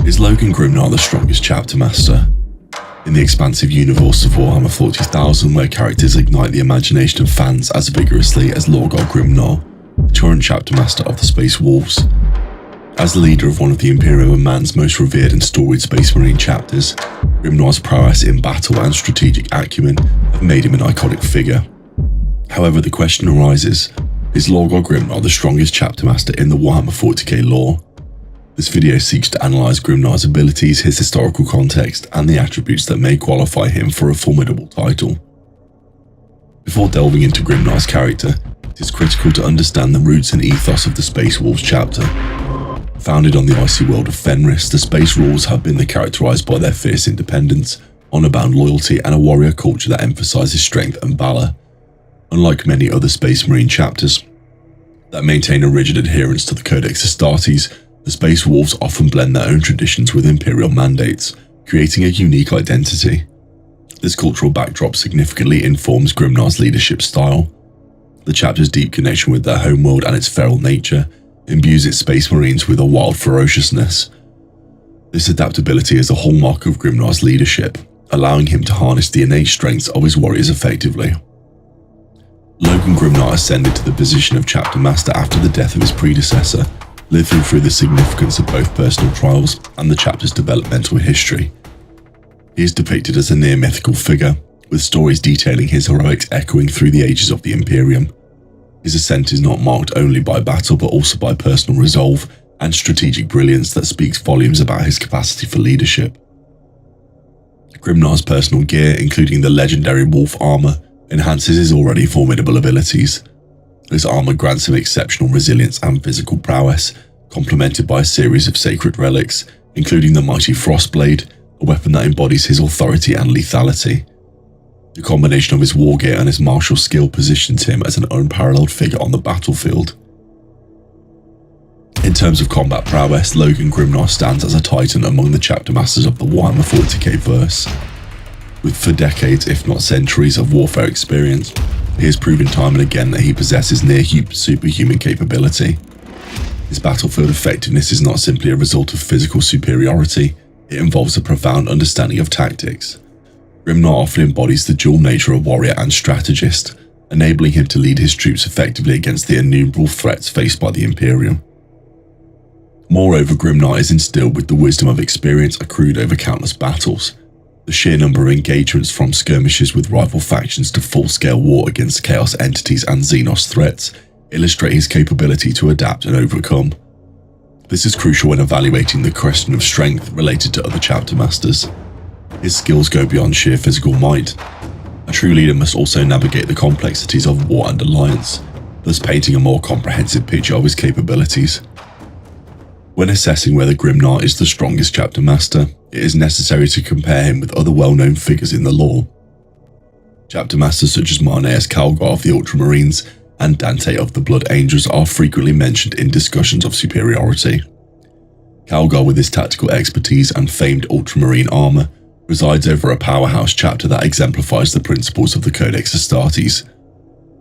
Is Logan Grimnar the strongest chapter master? In the expansive universe of Warhammer 40,000, where characters ignite the imagination of fans as vigorously as Logan Grimnar, the current chapter master of the Space Wolves. As the leader of one of the Imperium of Man's most revered and storied Space Marine chapters, Grimnar's prowess in battle and strategic acumen have made him an iconic figure. However, the question arises, is Logan Grimnar the strongest chapter master in the Warhammer 40K lore? This video seeks to analyse Grimnar's abilities, his historical context, and the attributes that may qualify him for a formidable title. Before delving into Grimnar's character, it is critical to understand the roots and ethos of the Space Wolves chapter. Founded on the icy world of Fenris, the Space Wolves have been characterised by their fierce independence, honour-bound loyalty, and a warrior culture that emphasises strength and valour. Unlike many other Space Marine chapters that maintain a rigid adherence to the Codex Astartes, the Space Wolves often blend their own traditions with Imperial mandates, creating a unique identity. This cultural backdrop significantly informs Grimnar's leadership style. The chapter's deep connection with their homeworld and its feral nature imbues its Space Marines with a wild ferociousness. This adaptability is a hallmark of Grimnar's leadership, allowing him to harness the innate strengths of his warriors effectively. Logan Grimnar ascended to the position of chapter master after the death of his predecessor, living through the significance of both personal trials and the chapter's developmental history. He is depicted as a near-mythical figure, with stories detailing his heroics echoing through the ages of the Imperium. His ascent is not marked only by battle but also by personal resolve and strategic brilliance that speaks volumes about his capacity for leadership. Grimnar's personal gear, including the legendary wolf armour, enhances his already formidable abilities. This armour grants him exceptional resilience and physical prowess, complemented by a series of sacred relics, including the mighty Frostblade, a weapon that embodies his authority and lethality. The combination of his war gear and his martial skill positions him as an unparalleled figure on the battlefield. In terms of combat prowess, Logan Grimnar stands as a titan among the chapter masters of the Warhammer 40K verse. For decades, if not centuries, of warfare experience, he has proven time and again that he possesses near superhuman capability. His battlefield effectiveness is not simply a result of physical superiority, it involves a profound understanding of tactics. Grimnar often embodies the dual nature of warrior and strategist, enabling him to lead his troops effectively against the innumerable threats faced by the Imperium. Moreover, Grimnar is instilled with the wisdom of experience accrued over countless battles. The sheer number of engagements, from skirmishes with rival factions to full-scale war against chaos entities and Xenos threats, illustrate his capability to adapt and overcome. This is crucial when evaluating the question of strength related to other chapter masters. His skills go beyond sheer physical might. A true leader must also navigate the complexities of war and alliance, thus painting a more comprehensive picture of his capabilities. When assessing whether Grimnar is the strongest chapter master, it is necessary to compare him with other well-known figures in the lore. Chapter masters such as Marneus Calgar of the Ultramarines and DANTE of the Blood Angels are frequently mentioned in discussions of superiority. Calgar, with his tactical expertise and famed Ultramarine armour, presides over a powerhouse chapter that exemplifies the principles of the Codex Astartes.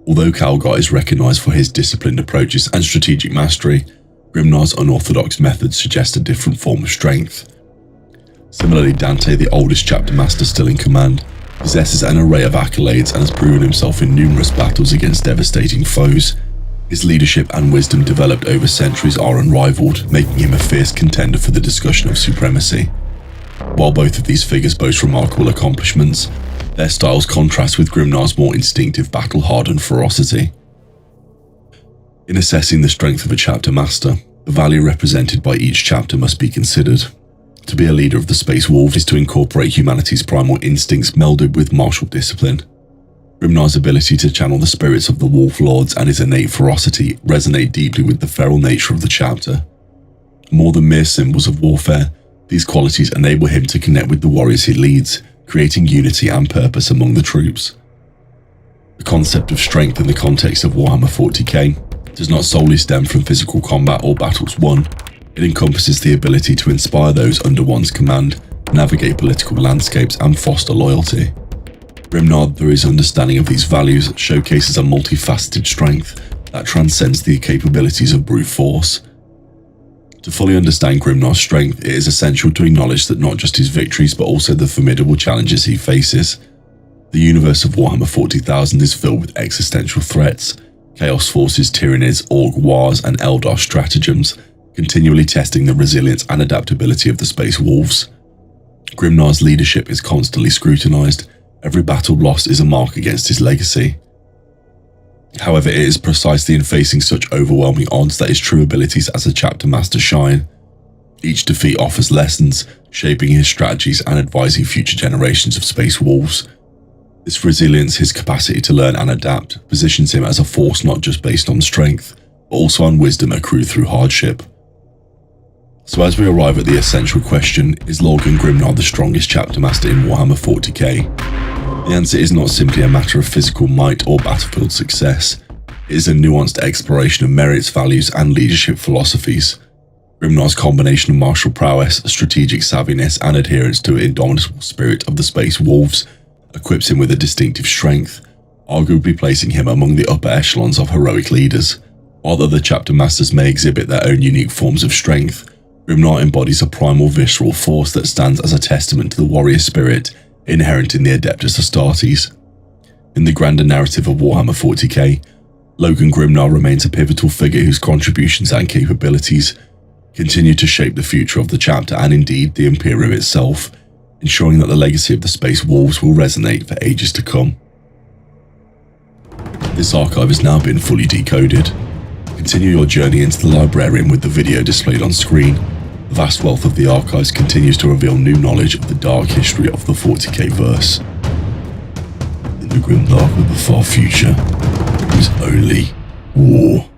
Although Calgar is recognised for his disciplined approaches and strategic mastery, Grimnar's unorthodox methods suggest a different form of strength. Similarly, DANTE, the oldest chapter master still in command, possesses an array of accolades and has proven himself in numerous battles against devastating foes. His leadership and wisdom developed over centuries are unrivaled, making him a fierce contender for the discussion of supremacy. While both of these figures boast remarkable accomplishments, their styles contrast with Grimnar's more instinctive battle-hardened ferocity. In assessing the strength of a chapter master, the value represented by each chapter must be considered. To be a leader of the Space Wolves is to incorporate humanity's primal instincts melded with martial discipline. Grimnar's ability to channel the spirits of the Wolf Lords and his innate ferocity resonate deeply with the feral nature of the chapter. More than mere symbols of warfare, these qualities enable him to connect with the warriors he leads, creating unity and purpose among the troops. The concept of strength in the context of Warhammer 40K does not solely stem from physical combat or battles won. It encompasses the ability to inspire those under one's command, navigate political landscapes, and foster loyalty. Grimnar, through his understanding of these values, showcases a multifaceted strength that transcends the capabilities of brute force. To fully understand Grimnar's strength, it is essential to acknowledge that not just his victories but also the formidable challenges he faces. The universe of Warhammer 40,000 is filled with existential threats, chaos forces, tyrannies, orc wars and Eldar stratagems, continually testing the resilience and adaptability of the Space Wolves. Grimnar's leadership is constantly scrutinized. Every battle lost is a mark against his legacy. However, it is precisely in facing such overwhelming odds that his true abilities as a chapter master shine. Each defeat offers lessons, shaping his strategies and advising future generations of Space Wolves. This resilience, his capacity to learn and adapt, positions him as a force not just based on strength, but also on wisdom accrued through hardship. So as we arrive at the essential question, is Logan Grimnar the strongest chapter master in Warhammer 40k? The answer is not simply a matter of physical might or battlefield success. It is a nuanced exploration of merits, values and leadership philosophies. Grimnar's combination of martial prowess, strategic savviness and adherence to an indomitable spirit of the Space Wolves equips him with a distinctive strength, arguably placing him among the upper echelons of heroic leaders. While other chapter masters may exhibit their own unique forms of strength, Grimnar embodies a primal visceral force that stands as a testament to the warrior spirit inherent in the Adeptus Astartes. In the grander narrative of Warhammer 40k, Logan Grimnar remains a pivotal figure whose contributions and capabilities continue to shape the future of the chapter and indeed the Imperium itself, ensuring that the legacy of the Space Wolves will resonate for ages to come. This archive has now been fully decoded. Continue your journey into the librarian with the video displayed on screen. The vast wealth of the archives continues to reveal new knowledge of the dark history of the 40k verse. In the grim dark of the far future, there is only war.